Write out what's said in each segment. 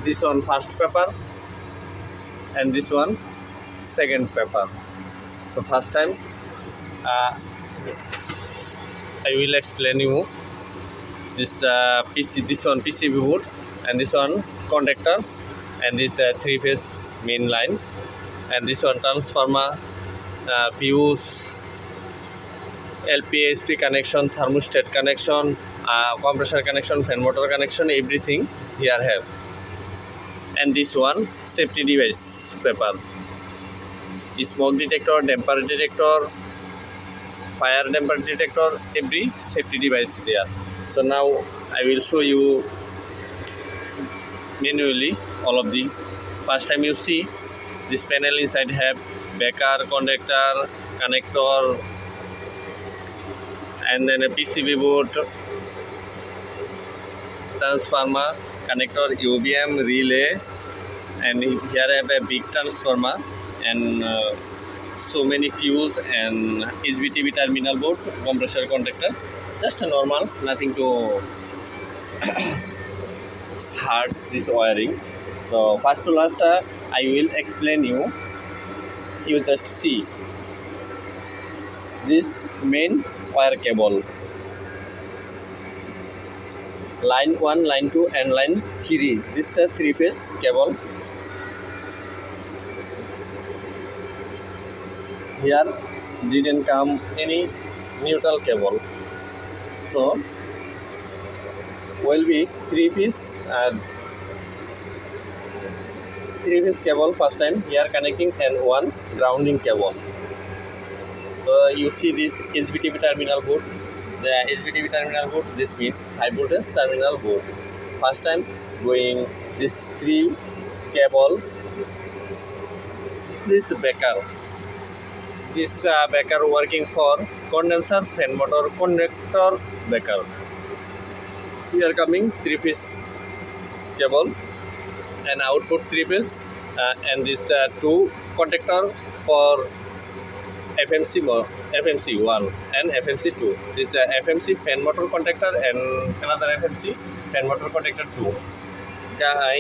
this one first paper and this one second paper. So first time I will explain you this this one PCB board and this one contactor and this three-phase main line and this one transformer, fuse, LPSP connection, thermostat connection, compressor connection, fan motor connection, everything here have. And this one safety device paper, smoke detector, damper detector, fire damper detector, every safety device there. So now I will show you manually all of the. First time you see this panel inside have breaker, contactor, connector, and then a PCB board, transformer, connector, UBM, relay, and here I have a big transformer and so many fuse and HBTV terminal board, compressor contactor. Just a normal, nothing to hard this wiring. So first to last I will explain you. You just see this main wire cable, line 1, line 2 and line 3. This is a 3-phase cable. Here didn't come any neutral cable, so will be 3-piece cable first time here connecting and one grounding cable. So you see this HBTV terminal board, the HBTV terminal board, this means high voltage terminal board. First time going this 3 cable, this breaker. This breaker working for condenser, fan motor, connector, breaker. Here coming 3-piece cable and output 3-piece and this 2 contactor for FMC 1 and FMC 2. This FMC fan motor contactor and another FMC fan motor contactor 2.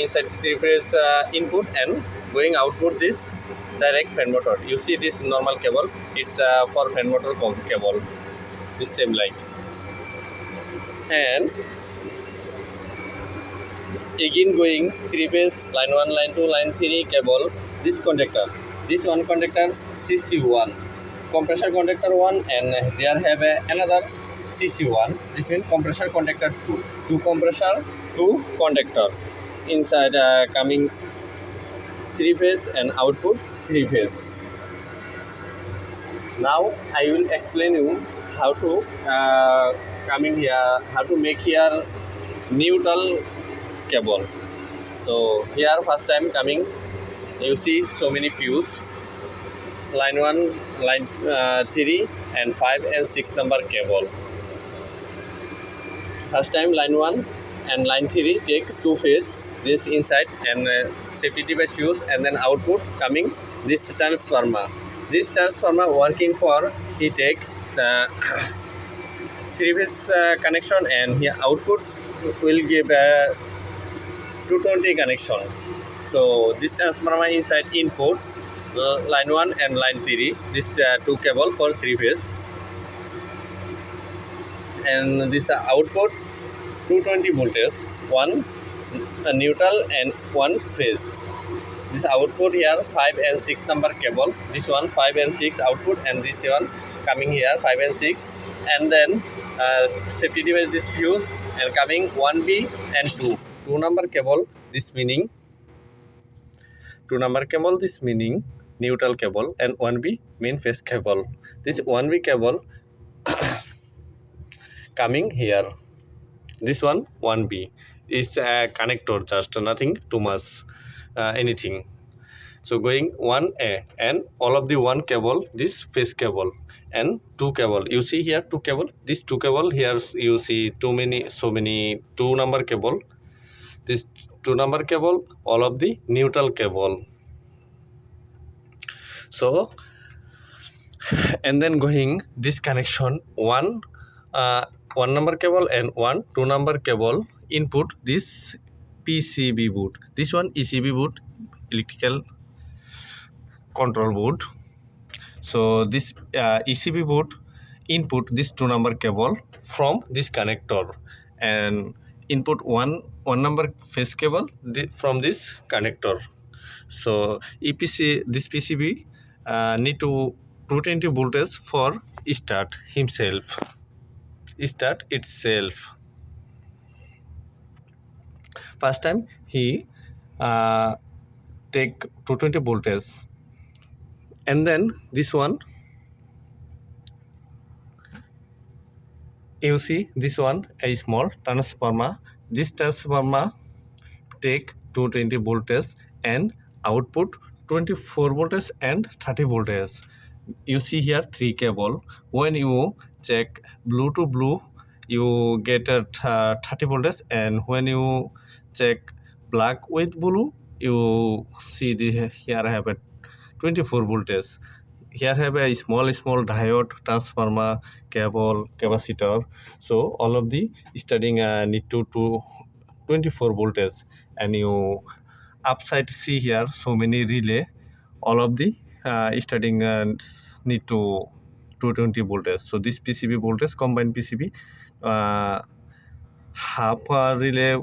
Inside 3-phase input and going output this direct fan motor. You see this normal cable, it's for fan motor cable, this same like. And again going 3-phase line 1, line 2, line 3 cable, this contactor, this one contactor CC1, compressor contactor 1 and there have another CC1, this means compressor contactor 2, 2 compressor, 2 contactor. Inside coming 3-phase and output 3-phase. Now I will explain you how to coming here, how to make here neutral cable. So here first time coming, you see so many fuse, line 1, line 3 and 5 and 6 number cable. First time line 1 and line 3 take 2-phase, this inside and safety device fuse and then output coming this transformer. This transformer working for he take 3-phase connection and here output will give 220 connection. So this transformer inside input line 1 and line 3, this 2 cable for 3-phase and this output 220 voltage, 1 neutral and 1 phase. This output here 5 and 6 number cable, this one 5 and 6 output and this one coming here 5 and 6 and then safety device this fuse and coming 1B and 2 number cable, this meaning 2 number cable, this meaning neutral cable and 1B main phase cable. This 1B cable coming here, this one 1B is a connector, just nothing too much anything. So going 1A and all of the 1 cable, this phase cable and 2 cable. You see here 2 cable, this 2 cable here you see so many 2 number cable, this 2 number cable, all of the neutral cable. So and then going this connection 1 number cable and 2 number cable input this PCB board. This one ECB board, electrical control board. So this ECB board input this 2-number cable from this connector and input one number phase cable from this connector. So EPC this PCB need to 220 voltage for start itself. First time he take 220 voltage, and then this one you see this one a small transformer. This transformer take 220 voltage and output 24 voltage and 30 voltage. You see here 3 cable. When you check blue to blue, you get a 30 voltage, and when you check black with blue, you see here I have a 24 voltage. Here have a small diode, transformer, cable, capacitor. So all of the studying need to 24 voltage, and you upside see here so many relay. All of the studying need to 220 voltage. So this PCB voltage, combined PCB, half relay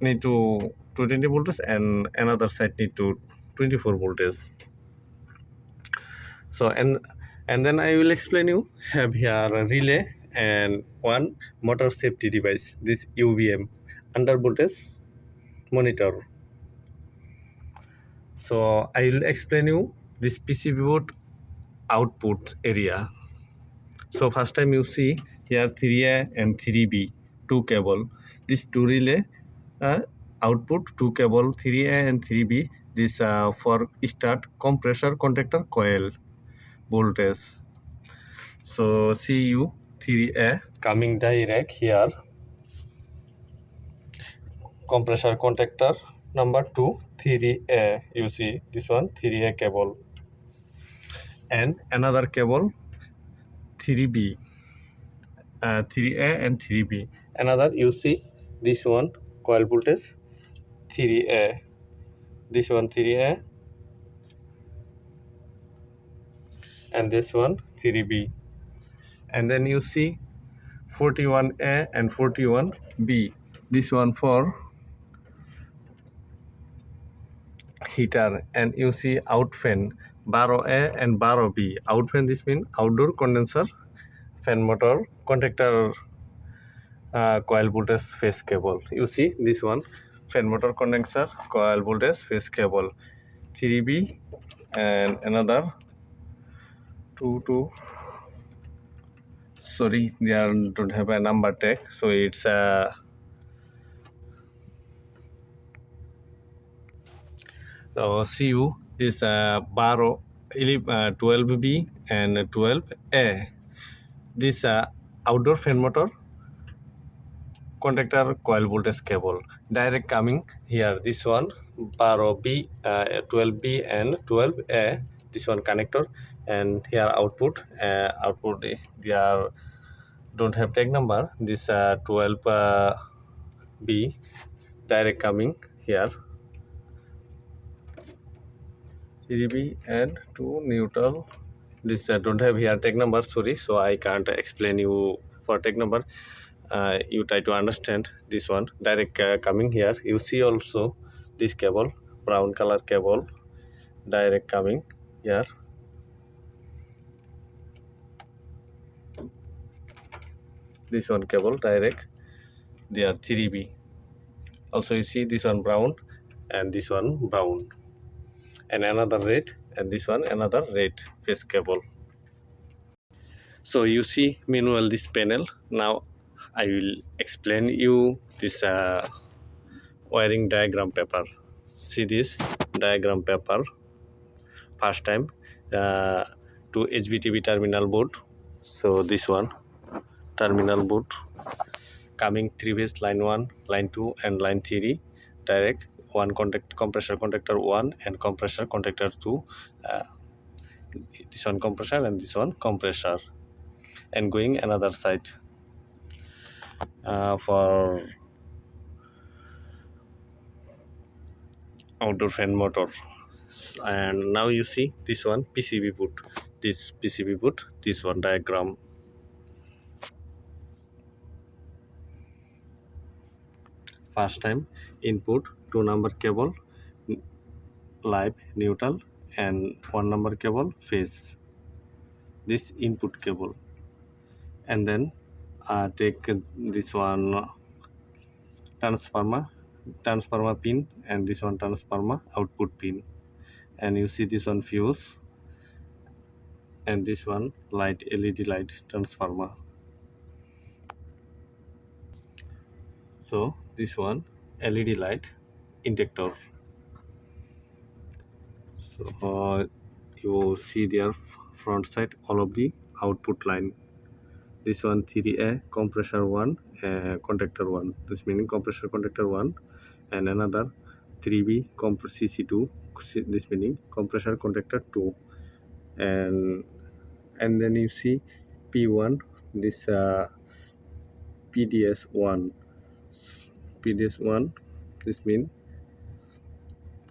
need to 220 voltage and another side need to 24 voltage. So and then I will explain you have here a relay and one motor safety device, this UVM, under voltage monitor. So I will explain you this PCB board output area. So first time you see here 3A and 3B, 2 cable. This 2 relay output 2 cable 3A and 3B. This for start compressor contactor coil voltage. So see you 3A coming direct here. Compressor contactor number 2, 3A. You see this one 3A cable, and another cable 3B, 3A and 3B. Another you see this one coil voltage 3A, this one 3A, and this one 3B. And then you see 41A and 41B. This one for heater, and you see out fan 12A and 12B. Out fan, this means outdoor condenser fan motor contactor coil voltage phase cable. You see this one fan motor condenser coil voltage phase cable 3B, and another 2 sorry, they don't have a number tag, so it's CU is 12B and 12A. This outdoor fan motor contactor coil voltage cable direct coming here. This one 12B, 12B and 12A. This one connector, and here output they are don't have tag number. This 12B direct coming here. 3B and 2 neutral. This don't have here tag number, sorry, so I can't explain you for tag number. You try to understand this one direct coming here. You see also this cable, brown color cable direct coming here. This one cable direct, they are 3B. Also you see this one brown and this one brown, and another red, and this one another red phase cable. So you see meanwhile this panel. Now I will explain you this wiring diagram paper. See this diagram paper. First time to HBTV terminal board. So this one terminal board coming 3 phase line 1, line 2 and line 3 direct. One compressor contactor 1 and compressor contactor 2. This one compressor and this one compressor, and going another side for outdoor fan motor. And now you see this one PCB boot. This PCB boot, this one diagram. First time input 2 number cable, live, neutral, and 1 number cable phase. This input cable, and then take this one transformer pin, and this one transformer output pin, and you see this one fuse, and this one light, LED light transformer. So this one LED light inductor. So you see their front side all of the output line. This one 3A compressor 1, contactor 1, this meaning compressor contactor 1, and another 3B CC2, this meaning compressor contactor 2, and then you see P1, this PDS1, this means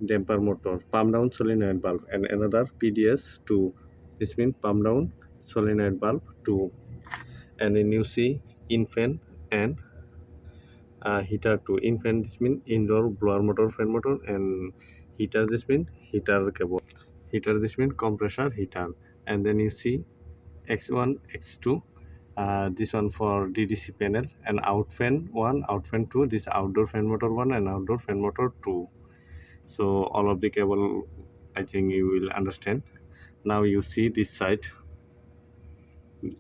damper motor, pump down solenoid valve, and another PDS2, this means pump down solenoid valve 2, and then you see in fan and heater 2. In fan, this means indoor blower motor, fan motor, and heater, this means heater cable. Heater, this means compressor heater. And then you see X1, X2, this one for DDC panel, and out fan 1, out fan 2, this outdoor fan motor 1 and outdoor fan motor 2. So all of the cable, I think you will understand. Now you see this side.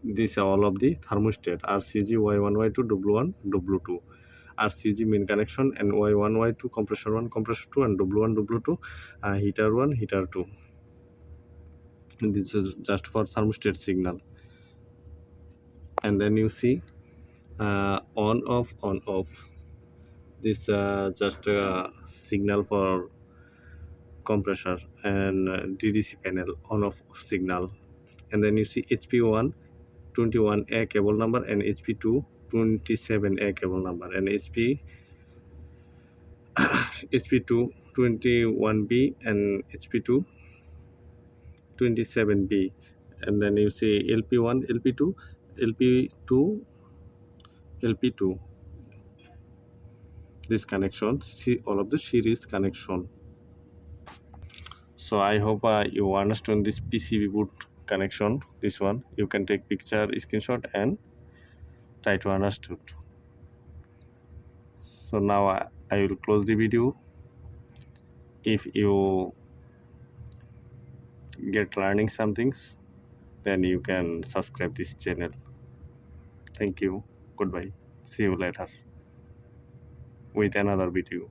These are all of the thermostat, RCG, Y1, Y2, W1, W2. RCG main connection, and Y1, Y2 compressor 1, compressor 2, and W1, W2 heater 1, heater 2. And this is just for thermostat signal. And then you see on off. This just signal for compressor, and DDC panel on off signal. And then you see HP1 21A cable number, and HP2 27A cable number, and HP2 21B, and HP2 27B. And then you see LP1, LP2, LP2, LP2. This connection, see all of the series connection. So I hope you understand this PCB boot connection. This one you can take picture, screenshot, and try to understood. So now I will close the video. If you get learning some things, then you can subscribe this channel. Thank you. Goodbye. See you later with another video.